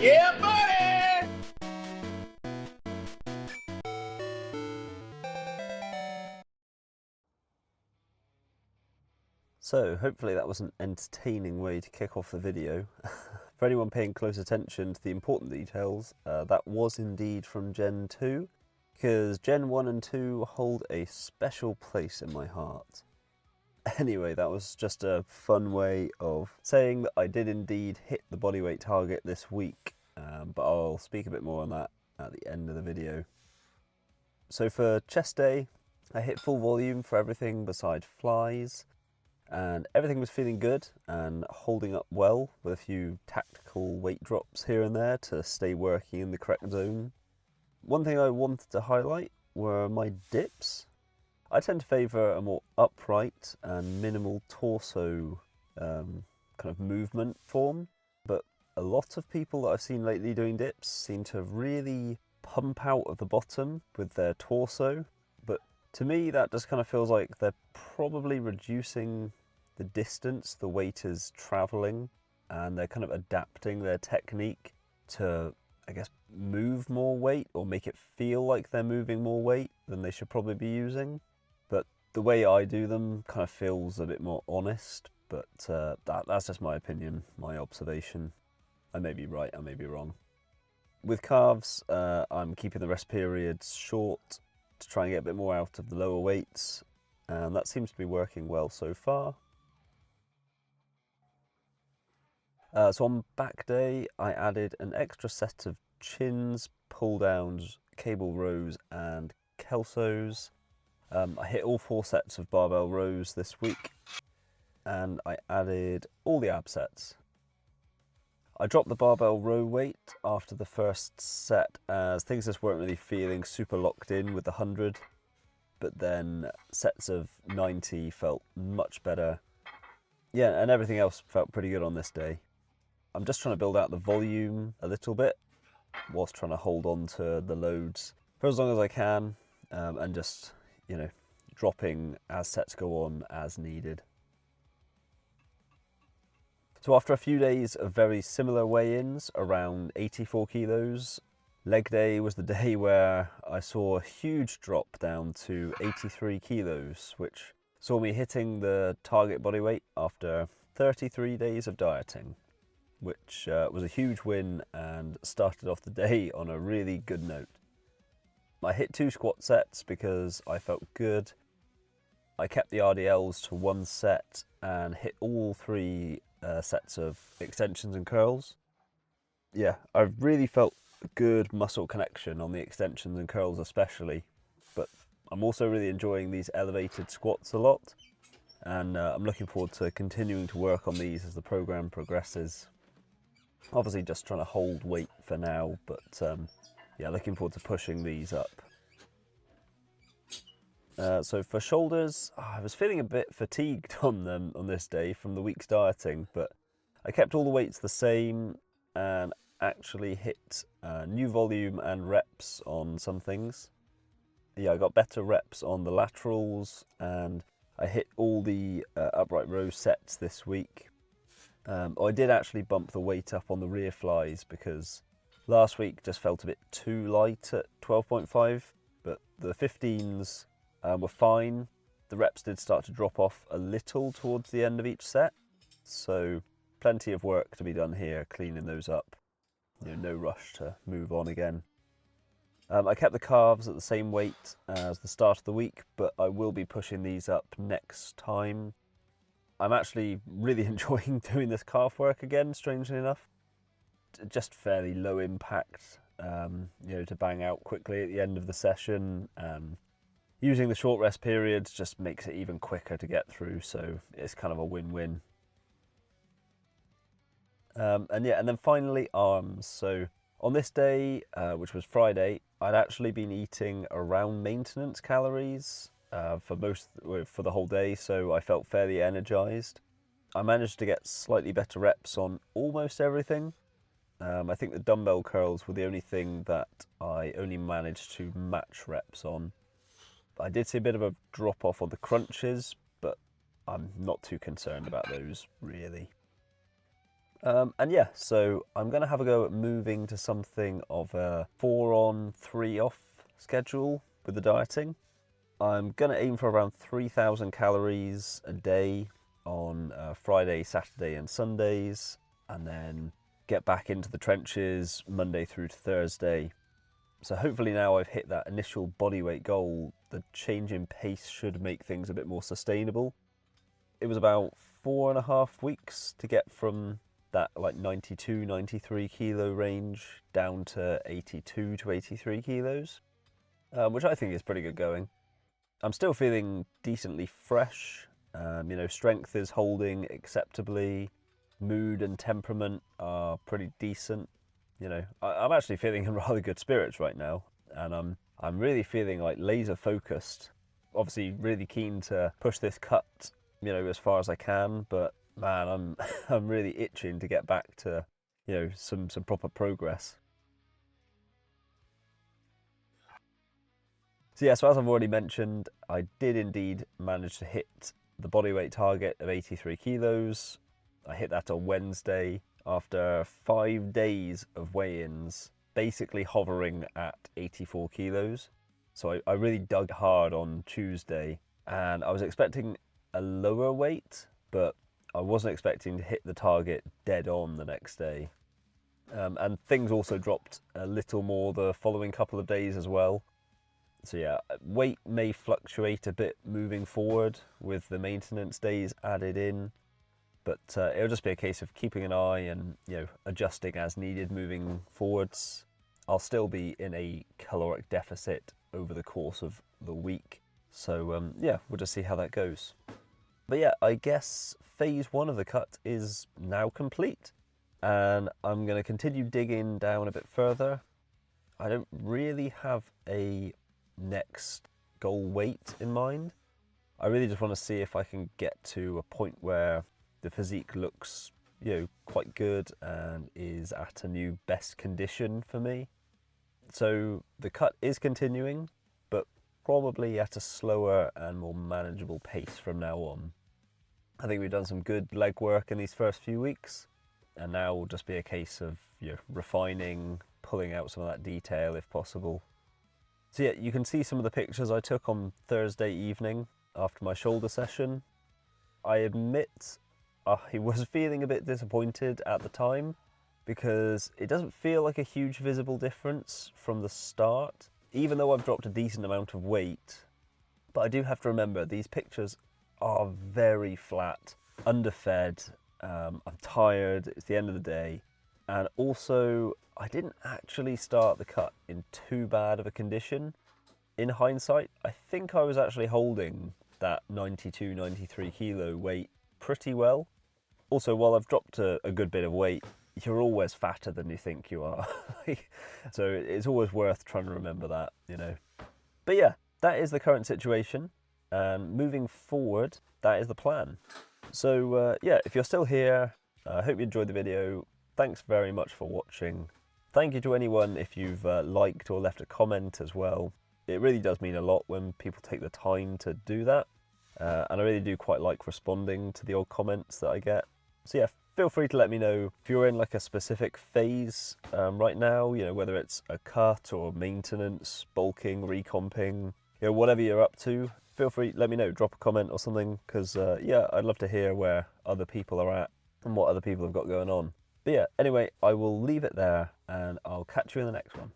Yeah, buddy! So hopefully that was an entertaining way to kick off the video. For anyone paying close attention to the important details, that was indeed from Gen 2, because Gen 1 and 2 hold a special place in my heart. Anyway, that was just a fun way of saying that I did indeed hit the bodyweight target this week, but I'll speak a bit more on that at the end of the video. So for chest day, I hit full volume for everything beside flies, and everything was feeling good and holding up well, with a few tactical weight drops here and there to stay working in the correct zone. One thing I wanted to highlight were my dips. I tend to favour a more upright and minimal torso kind of movement form, but a lot of people that I've seen lately doing dips seem to really pump out of the bottom with their torso, but to me that just kind of feels like they're probably reducing the distance the weight is travelling, and they're kind of adapting their technique to, I guess, move more weight or make it feel like they're moving more weight than they should probably be using. But the way I do them kind of feels a bit more honest, but that's just my opinion, my observation. I may be right, I may be wrong. With calves, I'm keeping the rest periods short to try and get a bit more out of the lower weights, and that seems to be working well so far. So on back day, I added an extra set of chins, pull downs, cable rows, and kelsos. I hit all 4 sets of barbell rows this week, and I added all the ab sets. I dropped the barbell row weight after the first set, as things just weren't really feeling super locked in with the 100, but then sets of 90 felt much better. Yeah, and everything else felt pretty good on this day. I'm just trying to build out the volume a little bit, whilst trying to hold on to the loads for as long as I can, and just, you know, dropping as sets go on as needed. So after a few days of very similar weigh-ins, around 84 kilos, leg day was the day where I saw a huge drop down to 83 kilos, which saw me hitting the target body weight after 33 days of dieting, which was a huge win and started off the day on a really good note. I hit 2 squat sets because I felt good. I kept the RDLs to 1 set and hit all 3 sets of extensions and curls. Yeah, I really felt good muscle connection on the extensions and curls especially, but I'm also really enjoying these elevated squats a lot, and I'm looking forward to continuing to work on these as the program progresses. Obviously just trying to hold weight for now, but yeah, looking forward to pushing these up. So for shoulders, I was feeling a bit fatigued on them on this day from the week's dieting, but I kept all the weights the same and actually hit new volume and reps on some things. Yeah, I got better reps on the laterals, and I hit all the upright row sets this week. I did actually bump the weight up on the rear flies because last week just felt a bit too light at 12.5, but the 15s were fine. The reps did start to drop off a little towards the end of each set, so plenty of work to be done here, cleaning those up. You know, no rush to move on again. I kept the calves at the same weight as the start of the week, but I will be pushing these up next time. I'm actually really enjoying doing this calf work again, strangely enough. Just fairly low impact, you know, to bang out quickly at the end of the session. Using the short rest periods just makes it even quicker to get through, so it's kind of a win-win. And then finally arms. So on this day, which was Friday, I'd actually been eating around maintenance calories for the whole day, so I felt fairly energized. I managed to get slightly better reps on almost everything. I think the dumbbell curls were the only thing that I only managed to match reps on. I did see a bit of a drop off on the crunches, but I'm not too concerned about those really. And yeah, so I'm going to have a go at moving to something of a 4 on, 3 off schedule with the dieting. I'm going to aim for around 3,000 calories a day on Friday, Saturday and Sundays, and then get back into the trenches Monday through to Thursday. So hopefully now I've hit that initial body weight goal, the change in pace should make things a bit more sustainable. It was about 4.5 weeks to get from that like 92, 93 kilo range down to 82 to 83 kilos, which I think is pretty good going. I'm still feeling decently fresh. Strength is holding acceptably. Mood and temperament are pretty decent. I'm actually feeling in rather good spirits right now, and I'm really feeling like laser focused. Obviously, really keen to push this cut, as far as I can. But man, I'm really itching to get back to, some proper progress. So yeah, so as I've already mentioned, I did indeed manage to hit the body weight target of 83 kilos. I hit that on Wednesday after 5 days of weigh-ins, basically hovering at 84 kilos. So I really dug hard on Tuesday, and I was expecting a lower weight, but I wasn't expecting to hit the target dead on the next day. And things also dropped a little more the following couple of days as well. So yeah, weight may fluctuate a bit moving forward with the maintenance days added in, but it'll just be a case of keeping an eye and adjusting as needed moving forwards. I'll still be in a caloric deficit over the course of the week, so yeah, we'll just see how that goes. But yeah, I guess phase 1 of the cut is now complete, and I'm going to continue digging down a bit further. I don't really have a next goal weight in mind. I really just want to see if I can get to a point where the physique looks, quite good and is at a new best condition for me. So the cut is continuing, but probably at a slower and more manageable pace from now on. I think we've done some good leg work in these first few weeks, and now will just be a case of refining, pulling out some of that detail if possible. So yeah, you can see some of the pictures I took on Thursday evening after my shoulder session. I admit I was feeling a bit disappointed at the time because it doesn't feel like a huge visible difference from the start, even though I've dropped a decent amount of weight. But I do have to remember, these pictures are very flat, underfed, I'm tired, it's the end of the day, and also I didn't actually start the cut in too bad of a condition. In hindsight, I think I was actually holding that 92, 93 kilo weight pretty well. Also, while I've dropped a good bit of weight, you're always fatter than you think you are. So it's always worth trying to remember that, But yeah, that is the current situation, and moving forward, that is the plan. So yeah, if you're still here, I hope you enjoyed the video. Thanks very much for watching. Thank you to anyone if you've liked or left a comment as well. It really does mean a lot when people take the time to do that. And I really do quite like responding to the odd comments that I get. So yeah, feel free to let me know if you're in like a specific phase right now, whether it's a cut or maintenance, bulking, recomping, whatever you're up to. Feel free, let me know, drop a comment or something, because yeah, I'd love to hear where other people are at and what other people have got going on. But yeah, anyway, I will leave it there, and I'll catch you in the next one.